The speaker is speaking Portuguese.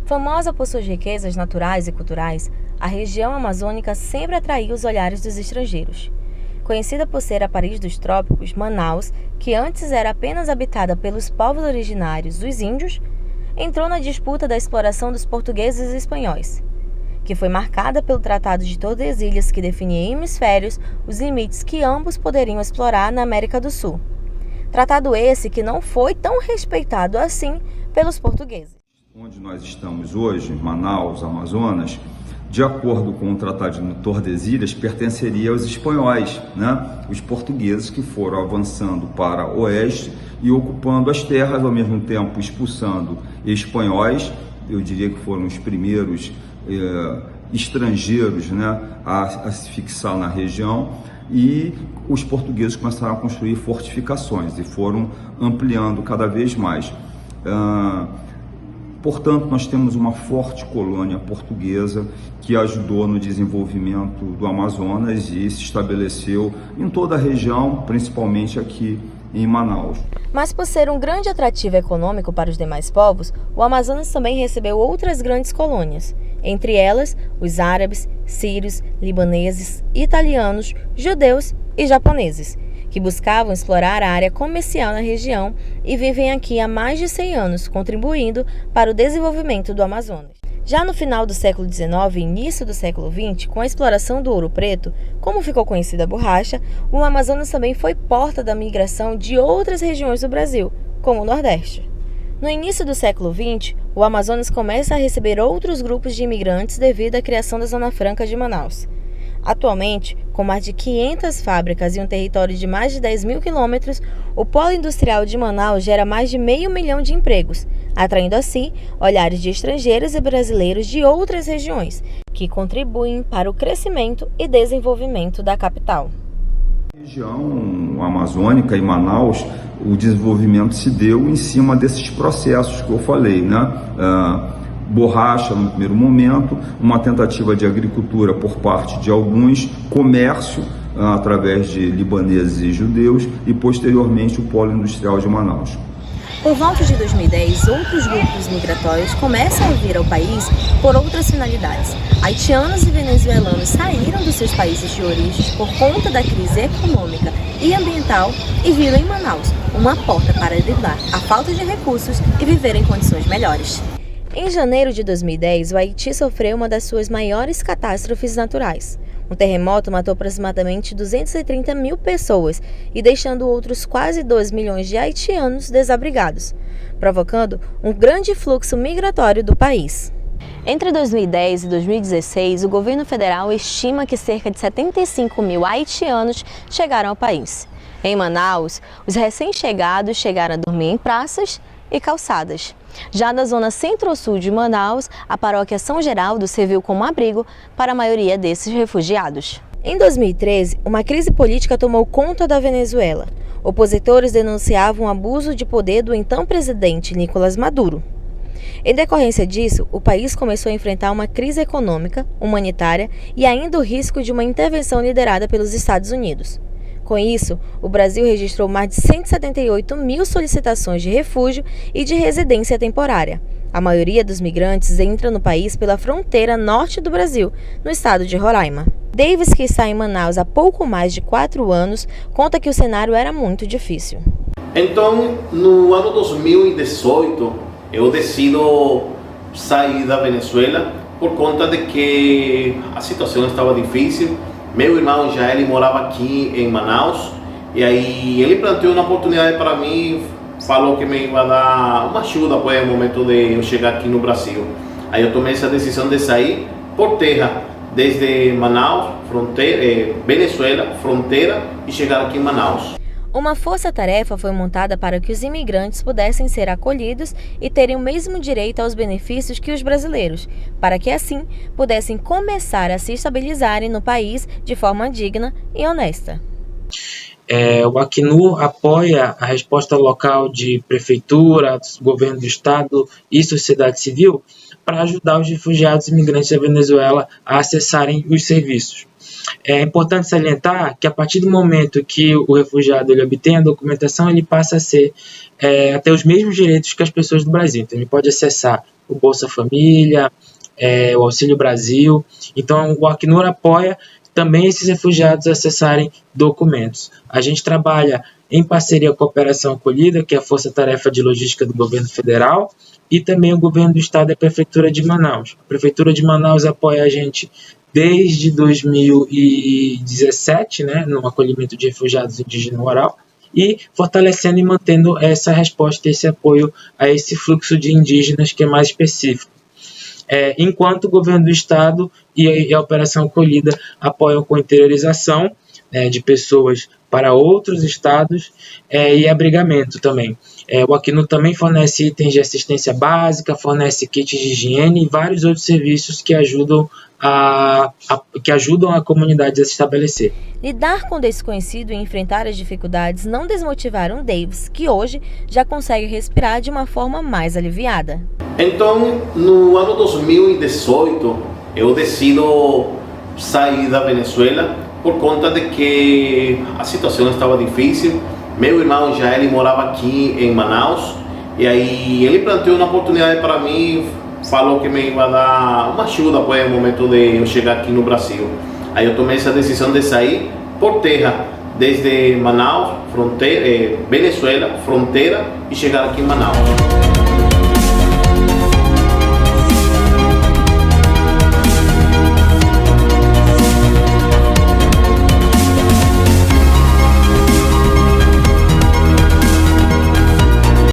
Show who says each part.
Speaker 1: Famosa por suas riquezas naturais e culturais, a região amazônica sempre atraiu os olhares dos estrangeiros. Conhecida por ser a Paris dos trópicos, Manaus, que antes era apenas habitada pelos povos originários, os índios, entrou na disputa da exploração dos portugueses e espanhóis, que foi marcada pelo Tratado de Tordesilhas, que definia em hemisférios os limites que ambos poderiam explorar na América do Sul. Tratado esse que não foi tão respeitado assim pelos portugueses.
Speaker 2: Onde nós estamos hoje, Manaus, Amazonas, de acordo com o Tratado de Tordesilhas, pertenceria aos espanhóis, Os portugueses que foram avançando para o oeste e ocupando as terras, ao mesmo tempo expulsando espanhóis. Eu diria que foram os primeiros estrangeiros a se fixar na região, e os portugueses começaram a construir fortificações e foram ampliando cada vez mais. Portanto, nós temos uma forte colônia portuguesa que ajudou no desenvolvimento do Amazonas e se estabeleceu em toda a região, principalmente aqui em Manaus.
Speaker 1: Mas por ser um grande atrativo econômico para os demais povos, o Amazonas também recebeu outras grandes colônias, entre elas os árabes, sírios, libaneses, italianos, judeus e japoneses, que buscavam explorar a área comercial na região e vivem aqui há mais de 100 anos, contribuindo para o desenvolvimento do Amazonas. Já no final do século XIX e início do século XX, com a exploração do ouro preto, como ficou conhecida a borracha, o Amazonas também foi porta da migração de outras regiões do Brasil, como o Nordeste. No início do século XX, o Amazonas começa a receber outros grupos de imigrantes devido à criação da Zona Franca de Manaus. Atualmente, com mais de 500 fábricas e um território de mais de 10 mil quilômetros, o polo industrial de Manaus gera mais de 500 mil de empregos, atraindo assim olhares de estrangeiros e brasileiros de outras regiões, que contribuem para o crescimento e desenvolvimento da capital.
Speaker 2: Na região amazônica e Manaus, o desenvolvimento se deu em cima desses processos que eu falei, borracha no primeiro momento, uma tentativa de agricultura por parte de alguns, comércio através de libaneses e judeus e posteriormente o polo industrial de Manaus.
Speaker 1: Por volta de 2010, outros grupos migratórios começam a vir ao país por outras finalidades. Haitianos e venezuelanos saíram dos seus países de origem por conta da crise econômica e ambiental e viram em Manaus uma porta para driblar a falta de recursos e viver em condições melhores. Em janeiro de 2010, o Haiti sofreu uma das suas maiores catástrofes naturais. Um terremoto matou aproximadamente 230 mil pessoas e deixando outros quase 2 milhões de haitianos desabrigados, provocando um grande fluxo migratório do país. Entre 2010 e 2016, o governo federal estima que cerca de 75 mil haitianos chegaram ao país. Em Manaus, os recém-chegados chegaram a dormir em praças e calçadas. Já na zona centro-sul de Manaus, a paróquia São Geraldo serviu como abrigo para a maioria desses refugiados. Em 2013, uma crise política tomou conta da Venezuela. Opositores denunciavam o abuso de poder do então presidente Nicolás Maduro. Em decorrência disso, o país começou a enfrentar uma crise econômica, humanitária e ainda o risco de uma intervenção liderada pelos Estados Unidos. Com isso, o Brasil registrou mais de 178 mil solicitações de refúgio e de residência temporária. A maioria dos migrantes entra no país pela fronteira norte do Brasil, no estado de Roraima. Davis, que está em Manaus há pouco mais de 4 anos, conta que o cenário era muito difícil.
Speaker 3: Então, no ano 2018, eu decido sair da Venezuela por conta de que a situação estava difícil. Meu irmão ele morava aqui em Manaus e aí ele planteou uma oportunidade para mim, falou que me ia dar uma ajuda no momento de eu chegar aqui no Brasil. Aí eu tomei essa decisão de sair por terra, desde Manaus, Venezuela, fronteira, e chegar aqui em Manaus.
Speaker 1: Uma força-tarefa foi montada para que os imigrantes pudessem ser acolhidos e terem o mesmo direito aos benefícios que os brasileiros, para que assim pudessem começar a se estabilizarem no país de forma digna e honesta.
Speaker 4: O Acnur apoia a resposta local de prefeitura, governo do estado e sociedade civil para ajudar os refugiados e imigrantes da Venezuela a acessarem os serviços. É importante salientar que a partir do momento que o refugiado ele obtém a documentação, ele passa a ter os mesmos direitos que as pessoas do Brasil. Então ele pode acessar o Bolsa Família, o Auxílio Brasil. Então, o Acnur apoia também esses refugiados a acessarem documentos. A gente trabalha em parceria com a Operação Acolhida, que é a Força-Tarefa de Logística do Governo Federal, e também o Governo do Estado e a Prefeitura de Manaus. A Prefeitura de Manaus apoia a gente desde 2017, né, no acolhimento de refugiados indígenas rural, e fortalecendo e mantendo essa resposta, esse apoio a esse fluxo de indígenas que é mais específico. Enquanto o Governo do Estado e a Operação Acolhida apoiam com interiorização de pessoas para outros estados e abrigamento também. O Acnur também fornece itens de assistência básica, fornece kits de higiene e vários outros serviços que ajudam a comunidade a se estabelecer.
Speaker 1: Lidar com o desconhecido e enfrentar as dificuldades não desmotivaram Davis, que hoje já consegue respirar de uma forma mais aliviada.
Speaker 3: Então, no ano 2018, eu decido sair da Venezuela por conta de que a situação estava difícil. Meu irmão já ele morava aqui em Manaus e aí ele planteou uma oportunidade para mim, falou que me ia dar uma ajuda no momento de eu chegar aqui no Brasil. Aí eu tomei essa decisão de sair por terra, desde Manaus, Venezuela, fronteira, e chegar aqui em Manaus.